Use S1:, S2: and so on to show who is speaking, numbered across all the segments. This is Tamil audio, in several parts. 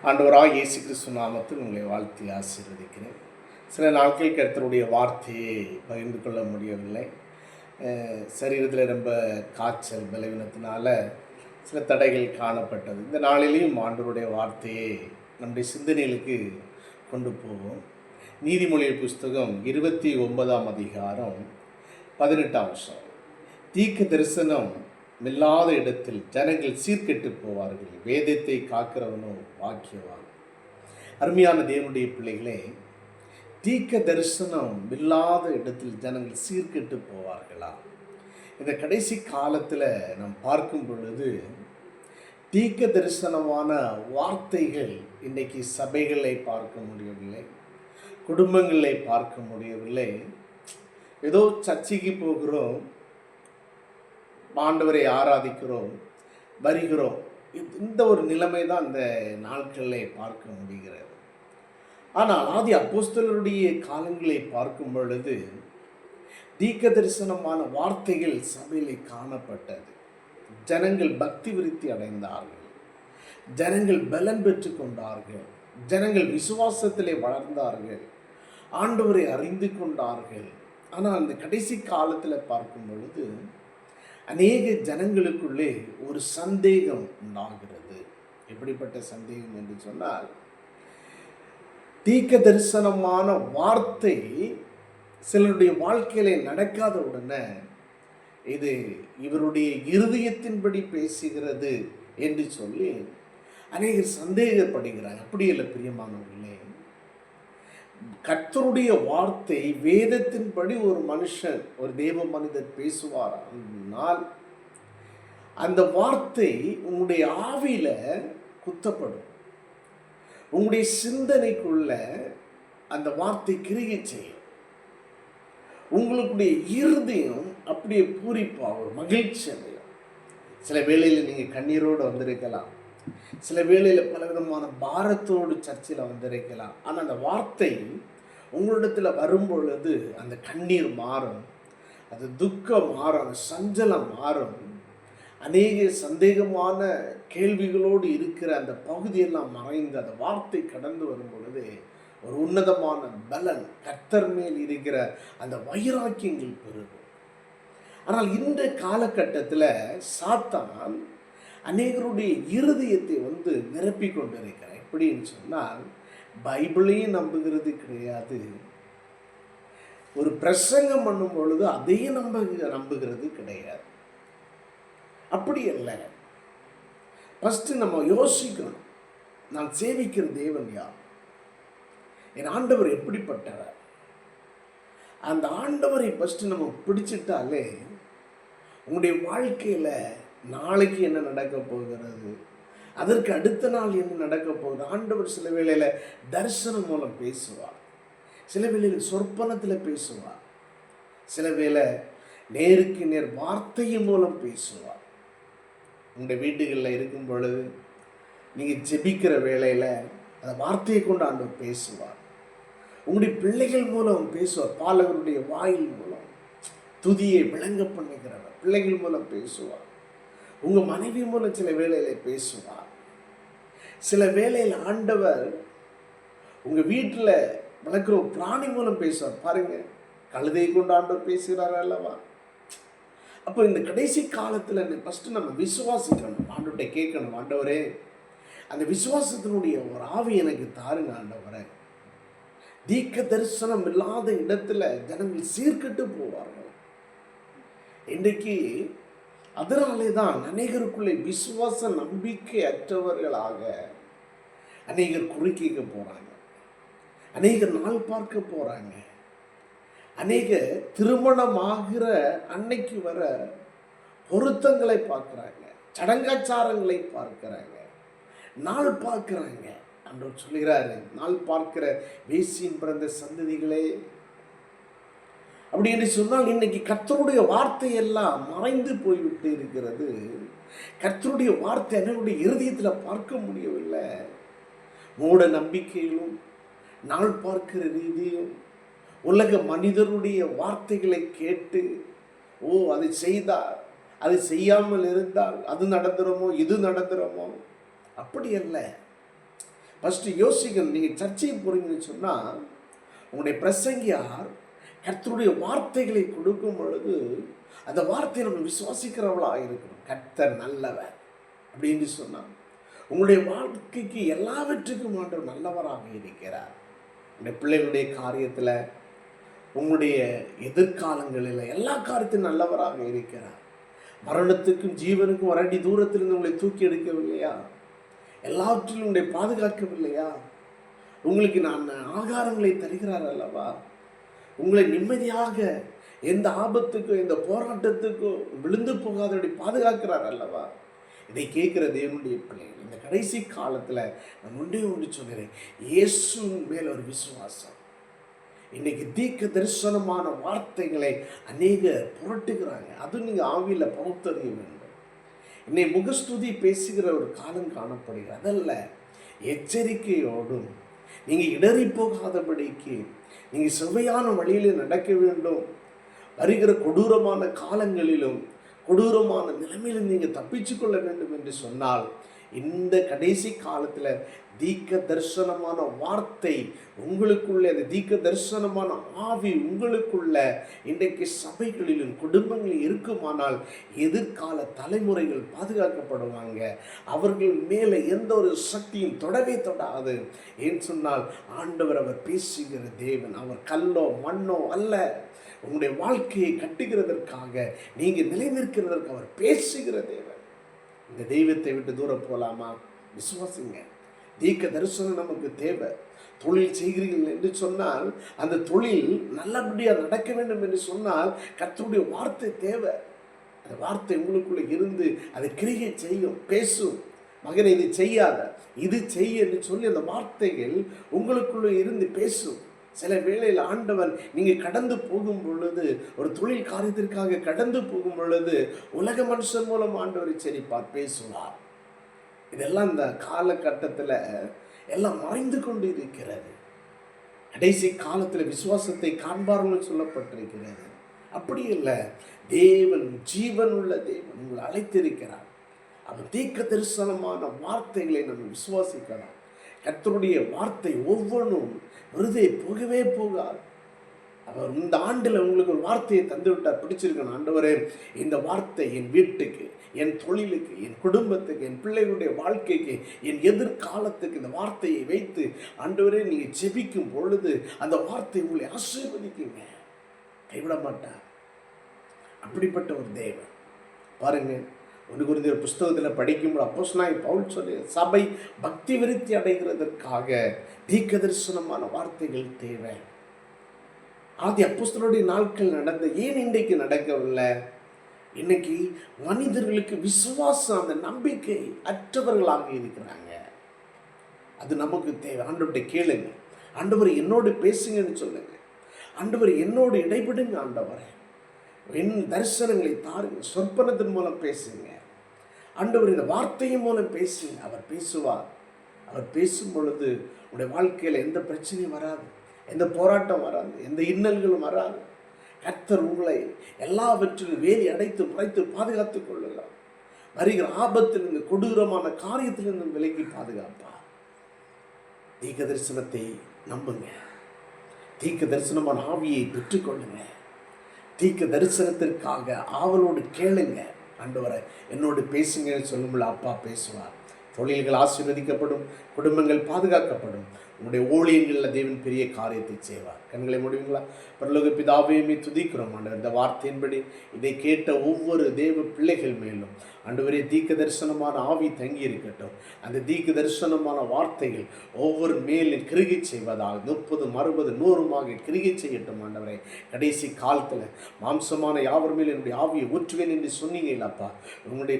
S1: ஆண்டவராக இயேசு கிறிஸ்து நாமத்தில் உங்களை வாழ்த்தி ஆசீர்வதிக்கிறேன். சில நாட்கள் கர்த்தருடைய வார்த்தையை பகிர்ந்து கொள்ள முடியவில்லை. சரீரத்தில் ரொம்ப காய்ச்சல் பலவீனத்தினால சில தடைகள் காணப்பட்டது. இந்த நாளிலேயும் ஆண்டவருடைய வார்த்தையை நம்முடைய சிந்தனைகளுக்கு கொண்டு போவோம். நீதிமொழிகள் புஸ்தகம் 29ஆம் அதிகாரம் 18ஆம் வசனம். தீர்க்க தரிசனம் இல்லாத இடத்தில் ஜனங்கள் சீர்கெட்டு போவார்கள், வேதத்தை காக்கிறவனோ பாக்கியவான். அருமையான தேவனுடைய பிள்ளைகளே, தீர்க்க தரிசனம் இல்லாத இடத்தில் ஜனங்கள் சீர்கெட்டு போவார்களா? இந்த கடைசி காலத்தில் நாம் பார்க்கும் பொழுது தீர்க்க தரிசனமான வார்த்தைகள் இன்றைக்கி சபைகளை பார்க்க முடியவில்லை, குடும்பங்களை பார்க்க முடியவில்லை. ஏதோ சர்ச்சைக்கு போகிறோம், ஆண்டவரை ஆராதிக்கிறோம், வருகிறோம். இந்த ஒரு நிலைமை தான் இந்த நாட்களில் பார்க்க முடிகிறது. ஆனால் ஆதி அப்போஸ்தலருடைய காலங்களை பார்க்கும் பொழுது தீர்க்க தரிசனமான வார்த்தைகள் சபையிலே காணப்பட்டது. ஜனங்கள் பக்தி விருத்தி அடைந்தார்கள், ஜனங்கள் பலன் பெற்று கொண்டார்கள், ஜனங்கள் விசுவாசத்திலே வளர்ந்தார்கள், ஆண்டவரை அறிந்து கொண்டார்கள். ஆனால் அந்த கடைசி காலத்தில் பார்க்கும் பொழுது அநேக ஜனங்களுக்குள்ளே ஒரு சந்தேகம் உண்டாகிறது. எப்படிப்பட்ட சந்தேகம் என்று சொன்னால், தீர்க்க தரிசனமான வார்த்தை சிலருடைய வாழ்க்கையிலே நடக்காத உடனே இது இவருடைய இருதயத்தின்படி பேசுகிறது என்று சொல்லி அநேகர் சந்தேகப்படுகிறாங்க. அப்படி இல்லை பிரியமானவர்களே, கர்த்தருடைய வார்த்தை வேதத்தின்படி ஒரு மனுஷன், ஒரு தேவ மனிதர் பேசுவாரானால் அந்த வார்த்தை உங்களுடைய ஆவியில குத்தப்படும், உங்களுடைய சிந்தனைக்குள்ள அந்த வார்த்தை கிரியை செய்யும், உங்களுடைய இருதயம் அப்படியே பூரிப்பாக ஒரு மகிழ்ச்சி அடையும். சில வேளையில் நீங்கள் கண்ணீரோடு வந்திருக்கலாம், சில வேளையில் பலவிதமான பாரத்தோடு சர்ச்சையில் வந்திருக்கலாம். ஆனால் அந்த வார்த்தை உங்களிடத்தில் வரும்பொழுது அந்த கண்ணீர் மாறும், அது துக்கம் மாறும், அந்த சஞ்சலம் மாறும். அநேக சந்தேகமான கேள்விகளோடு இருக்கிற அந்த பகுதியெல்லாம் மறைந்து அந்த வார்த்தை கடந்து வரும் பொழுது ஒரு உன்னதமான பலன், கர்த்தர் மேல் இருக்கிற அந்த வைராக்கியங்கள் பெருகும். ஆனால் இந்த காலகட்டத்தில் சாத்தான் அநேகருடைய இருதயத்தை நிரப்பி கொண்டிருக்கிறார். எப்படின்னு சொன்னால், பைபிளையும் நம்புகிறது கிடையாது, ஒரு பிரசங்கம் பண்ணும் பொழுது அதையும் நம்புகிறது கிடையாது. அப்படி அல்ல. ஃபஸ்ட்டு நம்ம யோசிக்கணும், நான் சேவிக்கிற தேவன் யார், என் ஆண்டவர் எப்படிப்பட்டவர். அந்த ஆண்டவரை ஃபஸ்ட்டு நம்ம பிடிச்சிட்டாலே உங்களுடைய வாழ்க்கையில் நாளைக்கு என்ன நடக்க போகிறது, அதற்கு அடுத்த நாள் என்ன நடக்க போகுது. ஆண்டவர் சில வேளையில் தரிசனம் மூலம் பேசுவார், சில வேளையில் சொற்பனத்தில் பேசுவார், சில வேளை நேருக்கு நேர் வார்த்தையின் மூலம் பேசுவார். உங்கள் வீட்டுகளில் இருக்கும் பொழுது நீங்கள் ஜெபிக்கிற வேளையில் அந்த வார்த்தையை கொண்டு ஆண்டவர் பேசுவார். உங்களுடைய பிள்ளைகள் மூலம் பேசுவார், பாலகருடைய வாயில் மூலம் துதியை விளங்க பண்ணுகிறவர் பிள்ளைகள் மூலம் பேசுவார். உங்கள் மனைவி மூலம் சில வேளையில் பேசுவார். சில வேளையில் ஆண்டவர் உங்கள் வீட்டில் வளர்க்குற பிராணி மூலம் பேசுவார். பாருங்க, கழுதை கொண்டு ஆண்டவர் பேசுகிறார் அல்லவா? அப்போ இந்த கடைசி காலத்தில் ஃபஸ்ட்டு நம்ம விசுவாசிக்கணும், ஆண்டவர்கிட்ட கேட்கணும், ஆண்டவரே அந்த விசுவாசத்தினுடைய ஒரு ஆவி எனக்கு தாருங்க ஆண்டவரே. தீர்க்க தரிசனம் இல்லாத இடத்துல ஜனங்கள் சீர்கெட்டு போவார்கள். இன்றைக்கு அதனாலே தான் அநேகருக்குள்ளே விசுவாச நம்பிக்கை அற்றவர்களாக அநேகர் குறுக்கிக்க போகிறாங்க, அநேகர் நாள் பார்க்க போகிறாங்க, அநேக திருமணமாகிற அன்னைக்கு வர பொருத்தங்களை பார்க்குறாங்க, சடங்காச்சாரங்களை பார்க்குறாங்க, நாள் பார்க்குறாங்க. ஆண்டவர் சொல்கிறாரு, நாள் பார்க்கிற வேசியின் பிறந்த சந்ததிகளே. அப்படி என்று சொன்னால் இன்னைக்கு கர்த்தருடைய வார்த்தை எல்லாம் மறைந்து போய்விட்டு இருக்கிறது. கர்த்தருடைய வார்த்தை என்னுடைய இருதயத்தில் பார்க்க முடியவில்லை. மூட நம்பிக்கையிலும் நாள் பார்க்கிற ரீதியும் உலக மனிதருடைய வார்த்தைகளை கேட்டு, அதை செய்தால், அது செய்யாமல் இருந்தால் அது நடந்துருமோ, இது நடந்துருமோ, அப்படி அல்ல. ஃபஸ்ட்டு யோசிக்கணும். நீங்கள் சர்ச்சைக்கு போகிறீங்கன்னு சொன்னால் உங்களுடைய பிரசங்கியார் கர்த்தருடைய வார்த்தைகளை கொடுக்கும் பொழுது அந்த வார்த்தையை நம்ம விசுவாசிக்கிறவளாக இருக்கணும். கர்த்தர் நல்லவர் அப்படின்னு சொன்னான். உங்களுடைய வாழ்க்கைக்கு எல்லாவற்றுக்கும் ஆண்டவர் நல்லவராக இருக்கிறார். உங்களுடைய பிள்ளைகளுடைய காரியத்தில், உங்களுடைய எதிர்காலங்களில் எல்லா காரியத்திலும் நல்லவராக இருக்கிறார். மரணத்துக்கும் ஜீவனுக்கும் ஒரு அடி தூரத்திலிருந்து உங்களை தூக்கி எடுக்கவில்லையா? எல்லாவற்றிலும் உங்களை பாதுகாக்கவில்லையா? உங்களுக்கு நான் ஆகாரங்களை தருகிறார் அல்லவா? உங்களை நிம்மதியாக எந்த ஆபத்துக்கும் எந்த போராட்டத்துக்கும் விழுந்து போகாதபடி பாதுகாக்கிறார் அல்லவா? இதை கேட்குற தேவனுடைய பிள்ளைகள் இந்த கடைசி காலத்தில் நான் ஒன்று சொல்கிறேன், இயேசுவின் மேல் ஒரு விசுவாசம். இன்னைக்கு தீர்க்க தரிசனமான வார்த்தைகளை அநேகர் புரட்டுகிறாங்க. அதுவும் நீங்கள் ஆவியில் பகுத்தறிய வேண்டும். இன்னை முகஸ்துதி பேசுகிற ஒரு காலம் காணப்படுகிறது. அதல்ல, எச்சரிக்கையோடும் நீங்கள் இடறி போகாதபடிக்கு நீங்கள் செவ்வையான வழியில் நடக்க வேண்டும். வருகிற கொடூரமான காலங்களிலும் கொடூரமான நிலைமையிலும் நீங்கள் தப்பிச்சு கொள்ள வேண்டும் என்று சொன்னால், இந்த கடைசி காலத்தில் தீர்க்க தரிசனமான வார்த்தை உங்களுக்குள்ள, அந்த தீர்க்க தரிசனமான ஆவி உங்களுக்குள்ள இன்றைக்கு சபைகளிலும் குடும்பங்களில் இருக்குமானால் எதிர்கால தலைமுறைகள் பாதுகாக்கப்படுவாங்க. அவர்கள் மேலே எந்த ஒரு சக்தியும் தொடவே தொடாது. ஏன்னு சொன்னால் ஆண்டவர் அவர் பேசுகிற தேவன். அவர் கல்லோ மண்ணோ அல்ல. உங்களுடைய வாழ்க்கையை கட்டுகிறதற்காக, நீங்கள் நிலைநிற்கிறதற்கு அவர் பேசுகிற தேவன். இந்த தெய்வத்தை விட்டு தூரம் போகலாமா? விசுவாசிங்க. தீர்க்க தரிசனம் நமக்கு தேவை. தொழில் செய்கிறீர்கள் என்று சொன்னால் அந்த தொழில் நல்லபடியாக நடக்க வேண்டும் என்று சொன்னால் கர்த்தருடைய வார்த்தை தேவை. அந்த வார்த்தை உங்களுக்குள்ளே இருந்து அதை கிரியை செய்யும், பேசும். மகனை இது செய்யாத, இது செய்ய என்று சொல்லி அந்த வார்த்தைகள் உங்களுக்குள்ளே இருந்து பேசும். சில வேளையில் ஆண்டவன் நீங்கள் கடந்து போகும் பொழுது, ஒரு தொழில் காரியத்திற்காக கடந்து போகும் பொழுது உலக மனுஷன் மூலம் ஆண்டவரை சரிப்பார், பேசுவார். இதெல்லாம் இந்த காலகட்டத்தில் எல்லாம் மறைந்து கொண்டு இருக்கிறது. கடைசி காலத்தில் விசுவாசத்தை காண்பார்கள் சொல்லப்பட்டிருக்கிறது. அப்படி இல்லை, தேவன் ஜீவன் உள்ள தேவன் உங்களை அழைத்திருக்கிறார். அவர் தீர்க்க தரிசனமான வார்த்தைகளை நம்ம விசுவாசிக்கலாம். கர்த்தருடைய வார்த்தை ஒவ்வொன்றும் விருதை போகவே போகாது. அவர் இந்த ஆண்டில் உங்களுக்கு ஒரு வார்த்தையை தந்து விட்டார். பிடிச்சிருக்கணும், ஆண்டவரே இந்த வார்த்தை என் வீட்டுக்கு, என் தொழிலுக்கு, என் குடும்பத்துக்கு, என் பிள்ளைகளுடைய வாழ்க்கைக்கு, என் எதிர்காலத்துக்கு இந்த வார்த்தையை வைத்து ஆண்டவரே நீங்கள் ஜெபிக்கும் பொழுது அந்த வார்த்தை உங்களை ஆசீர்வதிக்குங்க, கைவிட மாட்டார். அப்படிப்பட்ட ஒரு தேவன் பாருங்க. 1 கொரிந்தியர் புஸ்தகத்தில் படிக்கும்போது அப்போஸ்தலனாகிய பவுல் சொல்லி, சபை பக்தி விருத்தி அடைகிறதற்காக தீர்க்க தரிசனமான வார்த்தைகள் தேவை. ஆதி அப்போஸ்தலருடைய நாட்கள் நடந்த, ஏன் இன்றைக்கு நடக்கவில்லை? இன்னைக்கு மனிதர்களுக்கு விசுவாசம், அந்த நம்பிக்கை அற்றவர்களாக இருக்கிறாங்க. அது நமக்கு தேவை. ஆண்டவர்கிட்ட கேளுங்க, ஆண்டவர் என்னோடு பேசுங்கன்னு சொல்லுங்க. ஆண்டவர் என்னோடு இடைபடுங்க, ஆண்டவரை என் தரிசனங்களை தாருங்க, சொற்பனத்தின் மூலம் பேசுங்க. ஆண்டவர் இந்த வார்த்தையின் மூலம் பேசுங்க. அவர் பேசுவார். அவர் பேசும் பொழுது உங்களுடைய வாழ்க்கையில் எந்த பிரச்சனையும் வராது, எந்த போராட்டம் வராது, எந்த இன்னல்களும் வராது. கர்த்தர் உங்களை எல்லாவற்றிலும் வேலி அடைத்து மறைத்து பாதுகாத்துக் கொள்ளலாம். வருகிற ஆபத்திலிருந்து, கொடூரமான காரியத்திலிருந்து விலக்கி பாதுகாப்பார். தீர்க்க தரிசனத்தை நம்புங்க. தீர்க்க தரிசனமான ஆவியை பெற்றுக்கொள்ளுங்க. தீர்க்க தரிசனத்திற்காக ஆவலோடு கேளுங்க. ஆண்டவரை என்னோடு பேசுங்கன்னு சொல்லும்போது அப்பா பேசுவார். தொழில்கள் ஆசீர்வதிக்கப்படும், குடும்பங்கள் பாதுகாக்கப்படும். உங்களுடைய ஊழியங்களில் தேவன் பெரிய காரியத்தை செய்வார். கண்களை முடிவுங்களா? பரலோக பிதாவையுமே துதிக்கிறோம் ஆண்டவர். இந்த வார்த்தையின்படி இதை கேட்ட ஒவ்வொரு தேவ பிள்ளைகள் மேலும் ஆண்டவரே தீர்க்க தரிசனமான ஆவி தங்கி இருக்கட்டும். அந்த தீர்க்க தரிசனமான வார்த்தைகள் ஒவ்வொரு மேலும் கிரிகை செய்வதாக 30, 60, 100 கிரிகை செய்யட்டும் ஆண்டவரே. கடைசி காலத்தில் மாம்சமான யாவர் மேல் என்னுடைய ஆவியை ஊற்றுவேன் என்று சொன்னீங்களப்பா. உங்களுடைய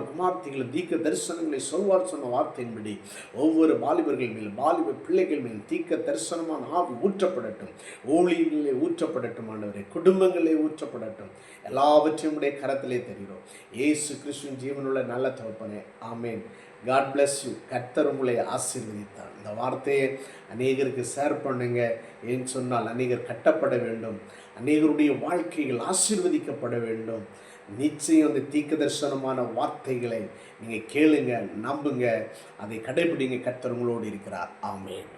S1: குமார்த்திகள் தீர்க்க தரிசனங்களை சொல்வார் சொன்ன வார்த்தையின்படி ஒவ்வொரு வாலிபர்கள் மேலும், வாலிப பிள்ளைகள் மேலும் தீர்க்க தரிசனமான ஆவி ஊற்றப்படட்டும். ஊழியர்களே ஊற்றப்படட்டும் ஆண்டவரே. குடும்பங்களே ஊற்றப்படட்டும். எல்லாவற்றையும் உடைய கரத்திலே தெரிகிறோம். இயேசு கிறிஸ்துவின் ஜீவனுள்ள நல்ல தகப்பனே, ஆமேன். God bless you. கர்த்தர் உங்களை ஆசீர்வதித்தார். இந்த வார்த்தையை அநேகருக்கு ஷேர் பண்ணுங்க. ஏன்னு சொன்னால் அநேகர் கட்டப்பட வேண்டும், அநேகருடைய வாழ்க்கைகள் ஆசீர்வதிக்கப்பட வேண்டும். நிச்சயம் அந்த தீர்க்க தரிசனமான வார்த்தைகளை நீங்கள் கேளுங்க, நம்புங்க, அதை கடைபிடிங்க. கர்த்தர் உங்களோடு இருக்கிறார். ஆமென்.